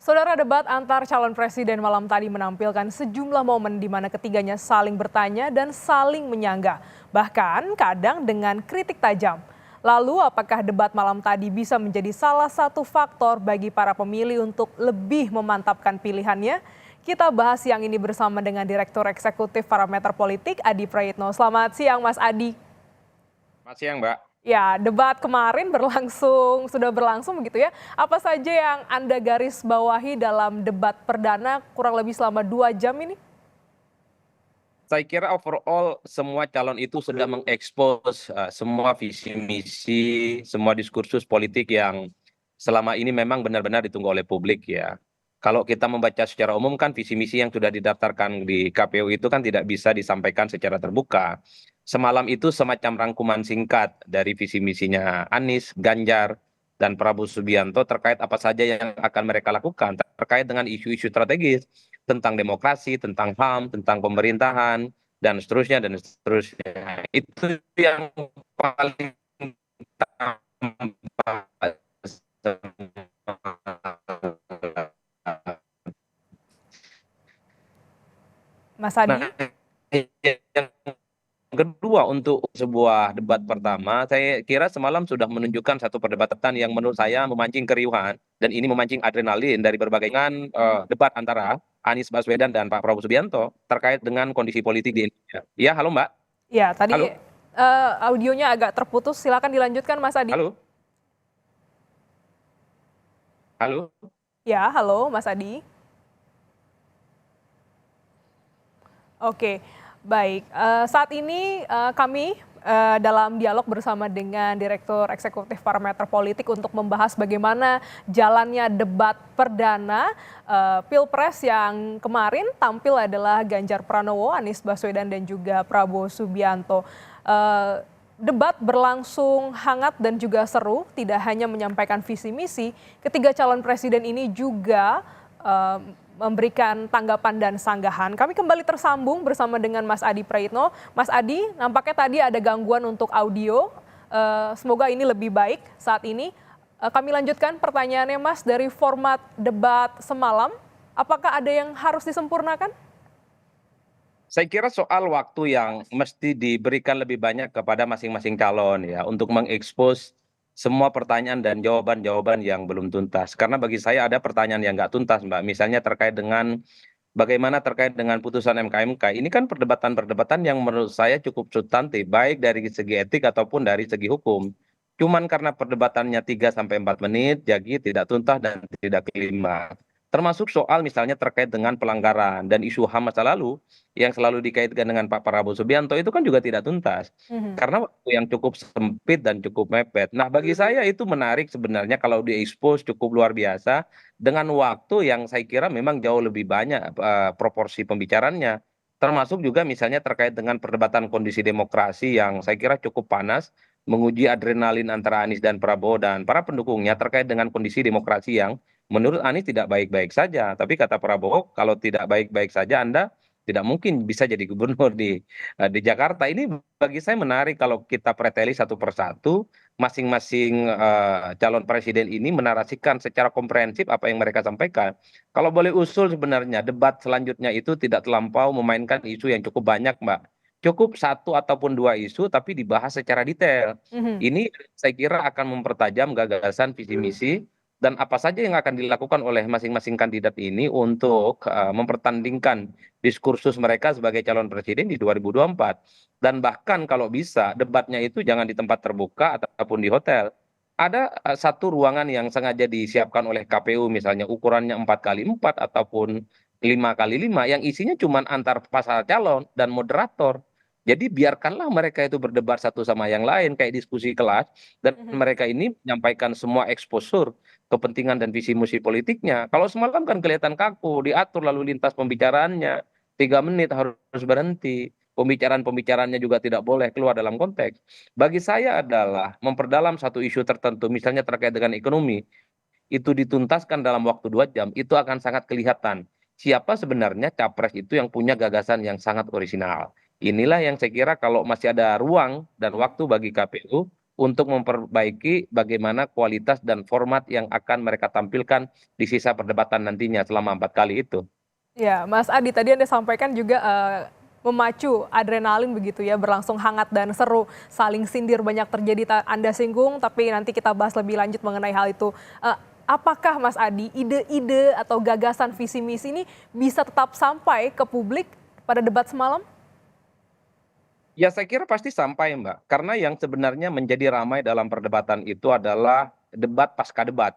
Saudara, debat antar calon presiden malam tadi menampilkan sejumlah momen di mana ketiganya saling bertanya dan saling menyanggah, bahkan kadang dengan kritik tajam. Lalu, apakah debat malam tadi bisa menjadi salah satu faktor bagi para pemilih untuk lebih memantapkan pilihannya? Kita bahas siang ini bersama dengan Direktur Eksekutif Parameter Politik, Adi Praitno. Selamat siang, Mas Adi. Selamat siang, Mbak. Ya, debat kemarin sudah berlangsung begitu ya. Apa saja yang Anda garis bawahi dalam debat perdana kurang lebih selama 2 jam ini? Saya kira overall semua calon itu sudah mengekspos semua visi misi, semua diskursus politik yang selama ini memang benar-benar ditunggu oleh publik ya. Kalau kita membaca secara umum kan visi misi yang sudah didaftarkan di KPU itu kan tidak bisa disampaikan secara terbuka. Semalam itu semacam rangkuman singkat dari visi misinya Anies, Ganjar, dan Prabowo Subianto terkait apa saja yang akan mereka lakukan terkait dengan isu-isu strategis tentang demokrasi, tentang HAM, tentang pemerintahan, dan seterusnya, dan seterusnya. Itu yang paling tampak. Mas Nah, Adi? yang kedua untuk sebuah debat pertama, saya kira semalam sudah menunjukkan satu perdebatan yang menurut saya memancing keriuhan dan ini memancing adrenalin dari berbagai dengan debat antara Anies Baswedan dan Pak Prabowo Subianto terkait dengan kondisi politik di Indonesia. Ya, halo Mbak. Ya, tadi Halo, audionya agak terputus. Silakan dilanjutkan, Mas Adi. halo, halo. Ya, halo, Mas Adi. Oke, baik. Saat ini kami dalam dialog bersama dengan Direktur Eksekutif Parameter Politik untuk membahas bagaimana jalannya debat perdana Pilpres yang kemarin tampil adalah Ganjar Pranowo, Anies Baswedan dan juga Prabowo Subianto. Debat berlangsung hangat dan juga seru, tidak hanya menyampaikan visi misi, ketiga calon presiden ini juga eh, memberikan tanggapan dan sanggahan. Kami kembali tersambung bersama dengan Mas Adi Praitno. Mas Adi, nampaknya tadi ada gangguan untuk audio. Semoga ini lebih baik saat ini. Kami lanjutkan pertanyaannya, Mas, dari format debat semalam. Apakah ada yang harus disempurnakan? Saya kira soal waktu yang mesti diberikan lebih banyak kepada masing-masing calon ya untuk mengekspos semua pertanyaan dan jawaban-jawaban yang belum tuntas. Karena bagi saya ada pertanyaan yang nggak tuntas, Mbak. Misalnya terkait dengan bagaimana terkait dengan putusan MK-MK. Ini kan perdebatan-perdebatan yang menurut saya cukup substantif, baik dari segi etik ataupun dari segi hukum. Cuman karena perdebatannya 3 sampai 4 menit, jadi tidak tuntas dan tidak kelima. Termasuk soal misalnya terkait dengan pelanggaran dan isu HAM masa lalu yang selalu dikaitkan dengan Pak Prabowo Subianto itu kan juga tidak tuntas. Mhm. Karena waktu yang cukup sempit dan cukup mepet. Nah, bagi saya itu menarik sebenarnya kalau diekspos cukup luar biasa dengan waktu yang saya kira memang jauh lebih banyak proporsi pembicaranya. Termasuk juga misalnya terkait dengan perdebatan kondisi demokrasi yang saya kira cukup panas, menguji adrenalin antara Anies dan Prabowo dan para pendukungnya terkait dengan kondisi demokrasi yang menurut Anies tidak baik-baik saja. Tapi kata Prabowo, kalau tidak baik-baik saja Anda tidak mungkin bisa jadi gubernur di Jakarta. Ini bagi saya menarik kalau kita preteli satu persatu masing-masing calon presiden ini menarasikan secara komprehensif apa yang mereka sampaikan. Kalau boleh usul sebenarnya debat selanjutnya itu tidak terlampau memainkan isu yang cukup banyak, Mbak. Cukup satu ataupun dua isu tapi dibahas secara detail. Mhm. Ini saya kira akan mempertajam gagasan visi misi dan apa saja yang akan dilakukan oleh masing-masing kandidat ini untuk mempertandingkan diskursus mereka sebagai calon presiden di 2024. Dan bahkan kalau bisa debatnya itu jangan di tempat terbuka ataupun di hotel. Ada satu ruangan yang sengaja disiapkan oleh KPU misalnya ukurannya 4x4 ataupun 5x5 yang isinya cuma antar pasal calon dan moderator. Jadi biarkanlah mereka itu berdebat satu sama yang lain kayak diskusi kelas dan Mhm. mereka ini menyampaikan semua eksposur kepentingan dan visi misi politiknya. Kalau semalam kan kelihatan kaku, diatur lalu lintas pembicaraannya, 3 menit harus berhenti. Pembicaraan-pembicaraannya juga tidak boleh keluar dalam konteks. Bagi saya adalah memperdalam satu isu tertentu, misalnya terkait dengan ekonomi, itu dituntaskan dalam waktu 2 jam, itu akan sangat kelihatan siapa sebenarnya capres itu yang punya gagasan yang sangat orisinal. Inilah yang saya kira kalau masih ada ruang dan Mhm. waktu bagi KPU untuk memperbaiki bagaimana kualitas dan format yang akan mereka tampilkan di sisa perdebatan nantinya selama 4 kali itu. Ya, Mas Adi, tadi Anda sampaikan juga memacu adrenalin begitu ya, berlangsung hangat dan seru, saling sindir banyak terjadi, Anda singgung, tapi nanti kita bahas lebih lanjut mengenai hal itu. Apakah Mas Adi, ide-ide atau gagasan visi misi ini bisa tetap sampai ke publik pada debat semalam? Ya saya kira pasti sampai Mbak, karena yang sebenarnya menjadi ramai dalam perdebatan itu adalah debat pasca debat.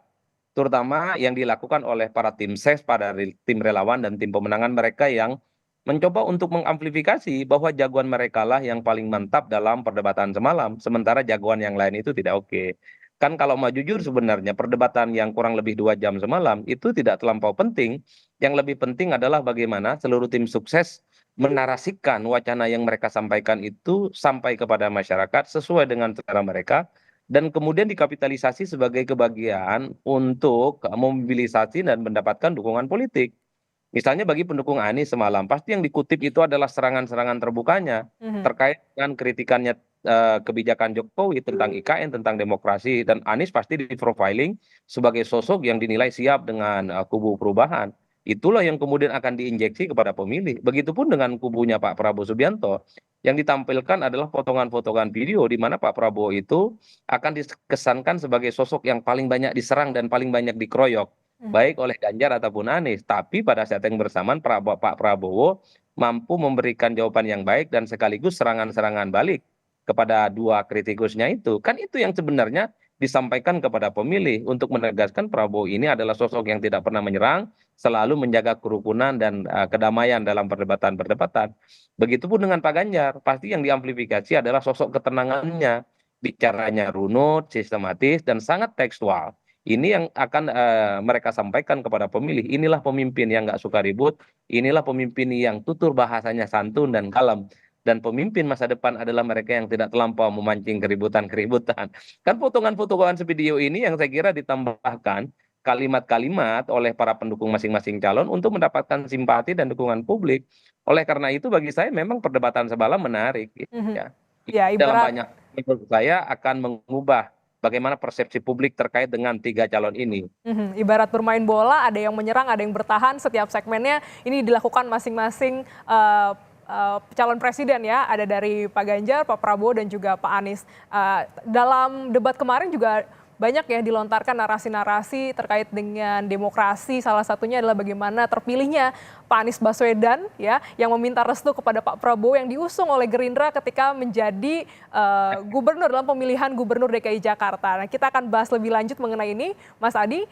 Terutama yang dilakukan oleh para tim ses, tim relawan dan tim pemenangan mereka yang mencoba untuk mengamplifikasi bahwa jagoan mereka lah yang paling mantap dalam perdebatan semalam, sementara jagoan yang lain itu tidak oke. Kan kalau mau jujur sebenarnya perdebatan yang kurang lebih 2 jam semalam itu tidak terlampau penting. Yang lebih penting adalah bagaimana seluruh tim sukses menarasikan wacana yang mereka sampaikan itu sampai kepada masyarakat sesuai dengan selera mereka dan kemudian dikapitalisasi sebagai kebahagiaan untuk memobilisasi dan mendapatkan dukungan politik. Misalnya bagi pendukung Anies semalam, pasti yang dikutip itu adalah serangan-serangan terbukanya Mhm. terkait dengan kritikannya kebijakan Jokowi tentang IKN, tentang demokrasi, dan Anies pasti di-profiling sebagai sosok yang dinilai siap dengan kubu perubahan. Itulah yang kemudian akan diinjeksi kepada pemilih. Begitupun dengan kubunya Pak Prabowo Subianto, yang ditampilkan adalah potongan-potongan video di mana Pak Prabowo itu akan dikesankan sebagai sosok yang paling banyak diserang dan paling banyak dikeroyok Mhm. baik oleh Ganjar ataupun Anies. Tapi pada saat yang bersamaan Pak Prabowo mampu memberikan jawaban yang baik dan sekaligus serangan-serangan balik kepada dua kritikusnya itu. Kan itu yang sebenarnya disampaikan kepada pemilih untuk menegaskan Prabowo ini adalah sosok yang tidak pernah menyerang, selalu menjaga kerukunan dan kedamaian dalam perdebatan-perdebatan. Begitupun dengan Pak Ganjar, pasti yang diamplifikasi adalah sosok ketenangannya, bicaranya runut, sistematis, dan sangat tekstual. Ini yang akan mereka sampaikan kepada pemilih. Inilah pemimpin yang nggak suka ribut, inilah pemimpin yang tutur bahasanya santun dan kalem. Dan pemimpin masa depan adalah mereka yang tidak terlampau memancing keributan-keributan. Kan potongan-potongan video ini yang saya kira ditambahkan kalimat-kalimat oleh para pendukung masing-masing calon untuk mendapatkan simpati dan dukungan publik. Oleh karena itu bagi saya memang perdebatan semalam menarik gitu Mhm. ya. Ya, Dalam ibarat banyak menurut saya akan mengubah bagaimana persepsi publik terkait dengan 3 calon ini. Ibarat bermain bola, ada yang menyerang, ada yang bertahan, setiap segmennya ini dilakukan masing-masing calon presiden ya, ada dari Pak Ganjar, Pak Prabowo, dan juga Pak Anies. Dalam debat kemarin juga banyak ya dilontarkan narasi-narasi terkait dengan demokrasi, salah satunya adalah bagaimana terpilihnya Pak Anies Baswedan ya, yang meminta restu kepada Pak Prabowo yang diusung oleh Gerindra ketika menjadi gubernur dalam pemilihan gubernur DKI Jakarta. Nah, kita akan bahas lebih lanjut mengenai ini, Mas Adi.